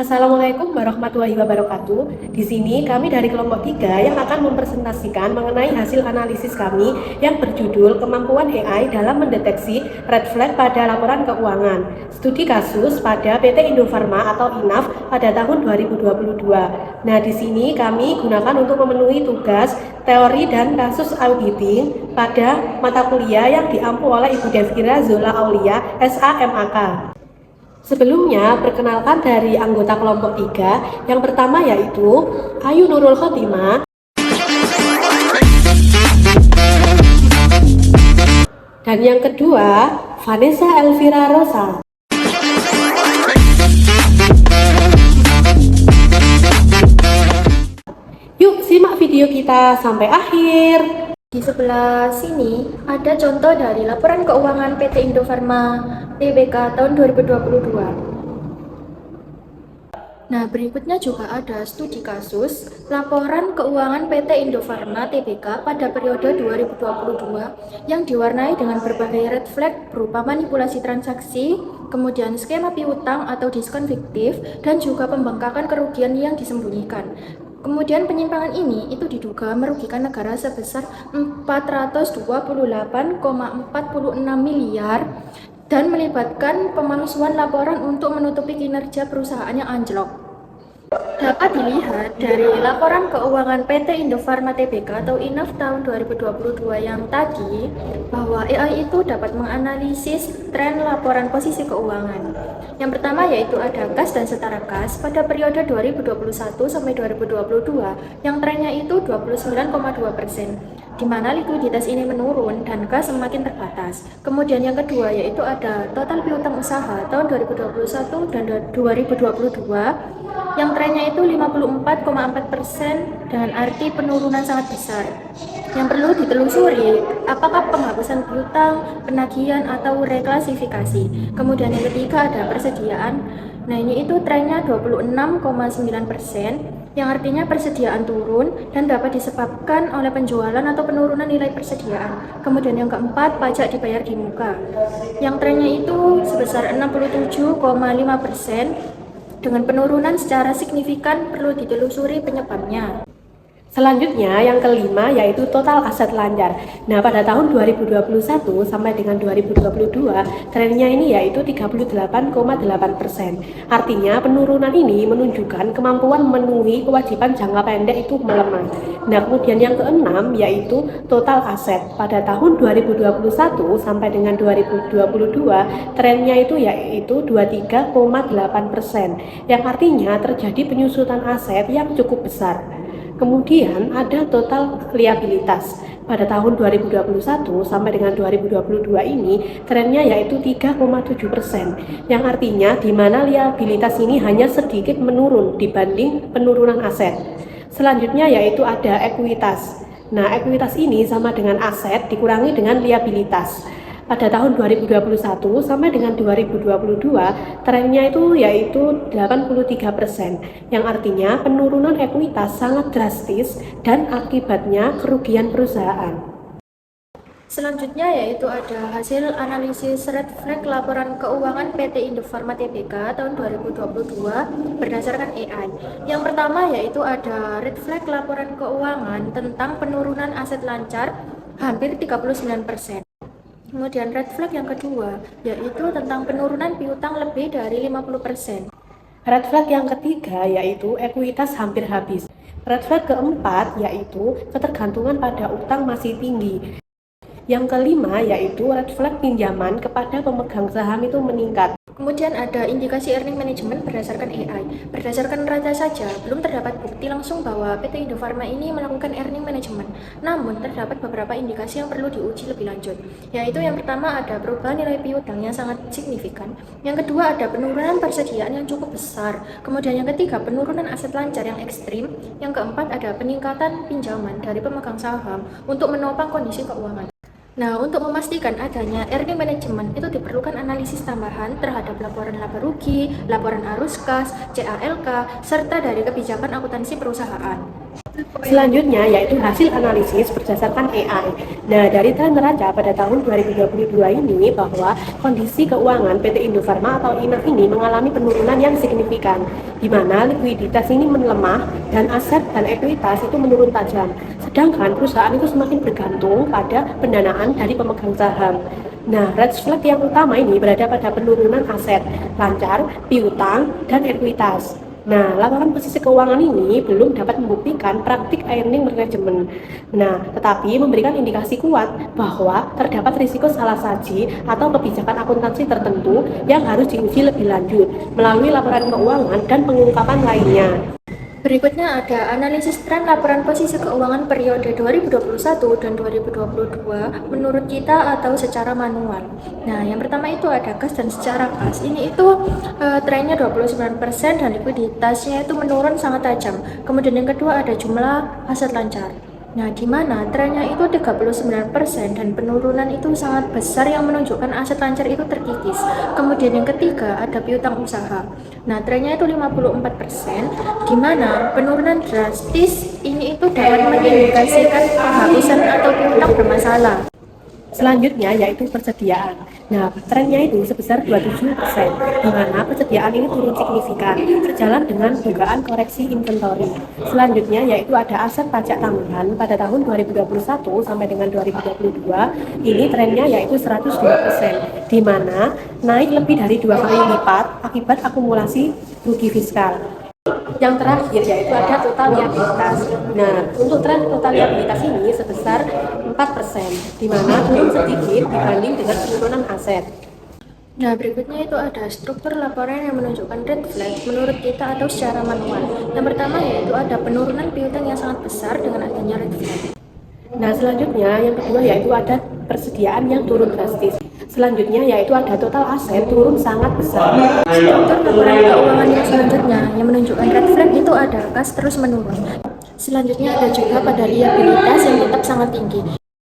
Assalamualaikum warahmatullahi wabarakatuh. Di sini kami dari kelompok 3 yang akan mempresentasikan mengenai hasil analisis kami yang berjudul Kemampuan AI dalam mendeteksi red flag pada laporan keuangan. Studi kasus pada PT Indofarma atau INAF pada tahun 2022. Nah, di sini kami gunakan untuk memenuhi tugas teori dan kasus auditing pada mata kuliah yang diampu oleh Ibu Devkira Zola Aulia, SAMAK. Sebelumnya, perkenalkan dari anggota kelompok 3. Yang pertama yaitu Ayu Nurul Khotimah. Dan yang kedua, Vanessa Elvira Rosa. Yuk simak video kita sampai akhir. Di sebelah sini ada contoh dari laporan keuangan PT Indofarma Tbk tahun 2022. Nah, berikutnya juga ada studi kasus laporan keuangan PT Indofarma Tbk pada periode 2022 yang diwarnai dengan berbagai red flag berupa manipulasi transaksi, kemudian skema piutang atau diskon fiktif, dan juga pembengkakan kerugian yang disembunyikan. Kemudian penyimpangan ini itu diduga merugikan negara sebesar 428,46 miliar dan melibatkan pemalsuan laporan untuk menutupi kinerja perusahaan yang anjlok. Dapat dilihat dari laporan keuangan PT Indofarma Tbk atau INAF tahun 2022 yang tadi, bahwa AI itu dapat menganalisis tren laporan posisi keuangan. Yang pertama yaitu ada kas dan setara kas pada periode 2021 sampai 2022 yang trennya itu 29,2%, di mana likuiditas ini menurun dan kas semakin terbatas. Kemudian yang kedua yaitu ada total piutang usaha tahun 2021 dan 2022 yang trennya itu 54,4% dengan arti penurunan sangat besar. Yang perlu ditelusuri apakah penghapusan piutang, penagihan atau reklasifikasi. Kemudian yang ketiga ada persediaan. Nah, ini itu trennya 26,9%, yang artinya persediaan turun dan dapat disebabkan oleh penjualan atau penurunan nilai persediaan. Kemudian yang keempat, pajak dibayar di muka, yang trennya itu sebesar 67,5%, dengan penurunan secara signifikan. Perlu ditelusuri penyebabnya. Selanjutnya yang kelima yaitu total aset lancar. Nah, pada tahun 2021 sampai dengan 2022 trennya ini yaitu 38,8%. Artinya penurunan ini menunjukkan kemampuan memenuhi kewajiban jangka pendek itu melemah. Nah, kemudian yang keenam yaitu total aset. Pada tahun 2021 sampai dengan 2022 trennya itu yaitu 23,8%, yang artinya terjadi penyusutan aset yang cukup besar. Kemudian ada total liabilitas. Pada tahun 2021 sampai dengan 2022 ini trennya yaitu 3,7%, yang artinya di mana liabilitas ini hanya sedikit menurun dibanding penurunan aset. Selanjutnya yaitu ada ekuitas. Nah, ekuitas ini sama dengan aset dikurangi dengan liabilitas. Pada tahun 2021 sampai dengan 2022 trennya itu yaitu 83%, yang artinya penurunan ekuitas sangat drastis dan akibatnya kerugian perusahaan. Selanjutnya yaitu ada hasil analisis red flag laporan keuangan PT Indofarma Tbk tahun 2022 berdasarkan AI. Yang pertama yaitu ada red flag laporan keuangan tentang penurunan aset lancar hampir 39%. Kemudian red flag yang kedua yaitu tentang penurunan piutang lebih dari 50%. Red flag yang ketiga yaitu ekuitas hampir habis. Red flag keempat yaitu ketergantungan pada utang masih tinggi. Yang kelima yaitu red flag pinjaman kepada pemegang saham itu meningkat. Kemudian ada indikasi earning management berdasarkan AI. Berdasarkan neraca saja, belum terdapat bukti langsung bahwa PT Indofarma ini melakukan earning management. Namun, terdapat beberapa indikasi yang perlu diuji lebih lanjut. Yaitu yang pertama ada perubahan nilai piutang yang sangat signifikan. Yang kedua ada penurunan persediaan yang cukup besar. Kemudian yang ketiga penurunan aset lancar yang ekstrim. Yang keempat ada peningkatan pinjaman dari pemegang saham untuk menopang kondisi keuangan. Nah, untuk memastikan adanya earning management itu diperlukan analisis tambahan terhadap laporan laba rugi, laporan arus kas, CALK, serta dari kebijakan akuntansi perusahaan. Selanjutnya yaitu hasil analisis berdasarkan AI. Nah, dari tren neraca pada tahun 2022 ini bahwa kondisi keuangan PT Indofarma atau INAF ini mengalami penurunan yang signifikan, di mana likuiditas ini melemah dan aset dan ekuitas itu menurun tajam. Sedangkan perusahaan itu semakin bergantung pada pendanaan dari pemegang saham. Nah, red flag yang utama ini berada pada penurunan aset, lancar, piutang, dan ekuitas. Nah, laporan posisi keuangan ini belum dapat membuktikan praktik earning management. Nah, tetapi memberikan indikasi kuat bahwa terdapat risiko salah saji atau kebijakan akuntansi tertentu yang harus diuji lebih lanjut melalui laporan keuangan dan pengungkapan lainnya. Berikutnya ada analisis tren laporan posisi keuangan periode 2021 dan 2022 menurut kita atau secara manual. Nah, yang pertama itu ada kas dan secara kas. Ini itu trennya 29% dan likuiditasnya itu menurun sangat tajam. Kemudian yang kedua ada jumlah aset lancar. Nah, di mana trennya itu 39% dan penurunan itu sangat besar yang menunjukkan aset lancar itu terkikis. Kemudian yang ketiga ada piutang usaha. Nah, trennya itu 54%, di mana penurunan drastis ini itu dapat mengindikasikan penghapusan atau piutang bermasalah. Selanjutnya yaitu persediaan. Nah, trennya itu sebesar 27%, di mana persediaan ini turun signifikan, sejalan dengan dugaan koreksi inventory. Selanjutnya yaitu ada aset pajak tambahan pada tahun 2021 sampai dengan 2022, ini trennya yaitu 102%, di mana naik lebih dari 2 kali lipat akibat akumulasi rugi fiskal. Yang terakhir yaitu ada total liabilitas. Nah, untuk tren total liabilitas ini sebesar 4%, di mana turun sedikit dibanding dengan penurunan aset. Nah, berikutnya itu ada struktur laporan yang menunjukkan red flag menurut kita atau secara manual. Yang pertama yaitu ada penurunan piutang yang sangat besar dengan adanya red flag. Nah, selanjutnya yang kedua yaitu ada persediaan yang turun drastis. Selanjutnya yaitu ada total aset turun sangat besar. Struktur laporan keuangan yang selanjutnya yang menunjukkan red flag itu ada kas terus menurun. Selanjutnya ada juga pada liabilitas yang tetap sangat tinggi.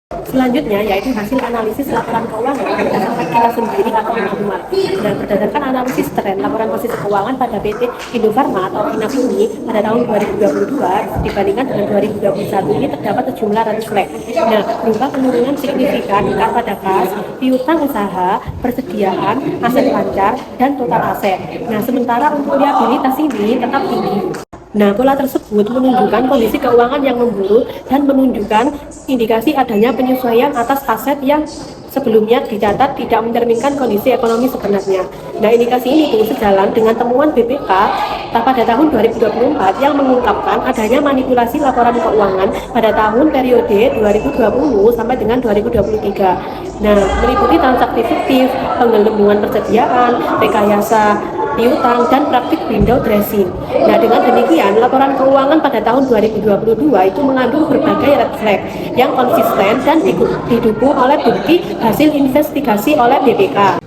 Selanjutnya yaitu hasil analisis laporan keuangan berdasarkan kita sendiri atau manual. Dan berdasarkan analisis tren laporan posisi keuangan pada PT Indofarma atau INAF ini pada tahun 2022 dibandingkan dengan 2021 ini terdapat sejumlah red flag. Nah, berupa penurunan signifikan pada kas, piutang usaha, persediaan, aset lancar, dan total aset. Nah, sementara untuk liabilitas ini tetap tinggi. Nah, pola tersebut menunjukkan kondisi keuangan yang memburuk dan menunjukkan indikasi adanya penyesuaian atas aset yang sebelumnya dicatat tidak mencerminkan kondisi ekonomi sebenarnya. Nah, indikasi ini tuh sejalan dengan temuan BPK pada tahun 2024 yang mengungkapkan adanya manipulasi laporan keuangan pada tahun periode 2020 sampai dengan 2023. Nah, meliputi transaksi fiktif, penggelembungan persediaan, rekayasa piutang, dan praktik window dressing. Nah, dengan demikian, laporan keuangan pada tahun 2022 itu mengandung berbagai red flag yang konsisten dan didukung oleh bukti hasil investigasi oleh BPK.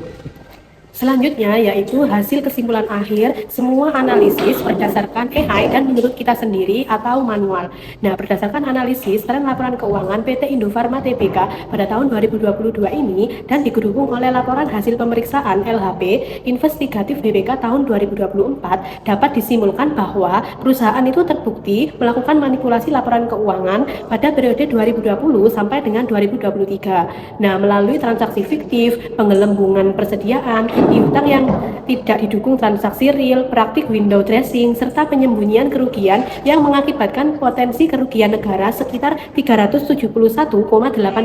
Selanjutnya yaitu hasil kesimpulan akhir semua analisis berdasarkan AI dan menurut kita sendiri atau manual. Nah, berdasarkan analisis tren laporan keuangan PT Indofarma Tbk pada tahun 2022 ini dan didukung oleh laporan hasil pemeriksaan LHP investigatif BPK tahun 2024 dapat disimpulkan bahwa perusahaan itu terbukti melakukan manipulasi laporan keuangan pada periode 2020 sampai dengan 2023. Nah, melalui transaksi fiktif, penggelembungan persediaan, piutang yang tidak didukung transaksi real, praktik window dressing, serta penyembunyian kerugian yang mengakibatkan potensi kerugian negara sekitar 371,8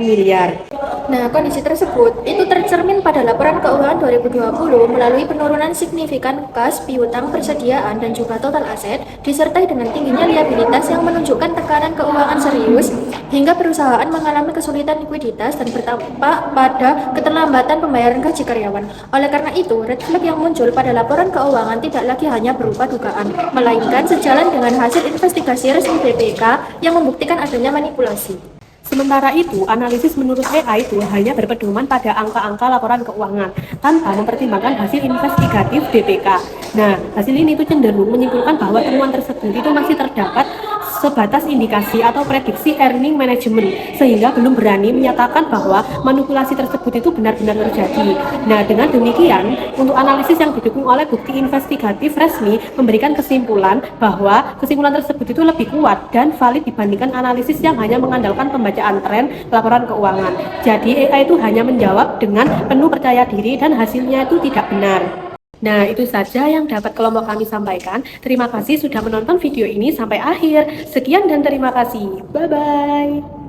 miliar. Nah, kondisi tersebut itu tercermin pada laporan keuangan 2020 melalui penurunan signifikan kas, piutang, persediaan, dan juga total aset, disertai dengan tingginya liabilitas yang menunjukkan tekanan keuangan serius, hingga perusahaan mengalami kesulitan likuiditas dan berdampak pada keterlambatan pembayaran gaji karyawan. Oleh karena itu, red flag yang muncul pada laporan keuangan tidak lagi hanya berupa dugaan, melainkan sejalan dengan hasil investigasi resmi BPK yang membuktikan adanya manipulasi. Sementara itu, analisis menurut AI itu hanya berpedoman pada angka-angka laporan keuangan tanpa mempertimbangkan hasil investigatif BPK. Nah, hasil ini itu cenderung menyimpulkan bahwa temuan tersebut itu masih terdapat sebatas indikasi atau prediksi earning management, sehingga belum berani menyatakan bahwa manipulasi tersebut itu benar-benar terjadi. Nah, dengan demikian, untuk analisis yang didukung oleh bukti investigatif resmi memberikan kesimpulan bahwa kesimpulan tersebut itu lebih kuat dan valid dibandingkan analisis yang hanya mengandalkan pembacaan tren laporan keuangan. Jadi AI itu hanya menjawab dengan penuh percaya diri dan hasilnya itu tidak benar. Nah, itu saja yang dapat kelompok kami sampaikan. Terima kasih sudah menonton video ini sampai akhir. Sekian dan terima kasih. Bye-bye.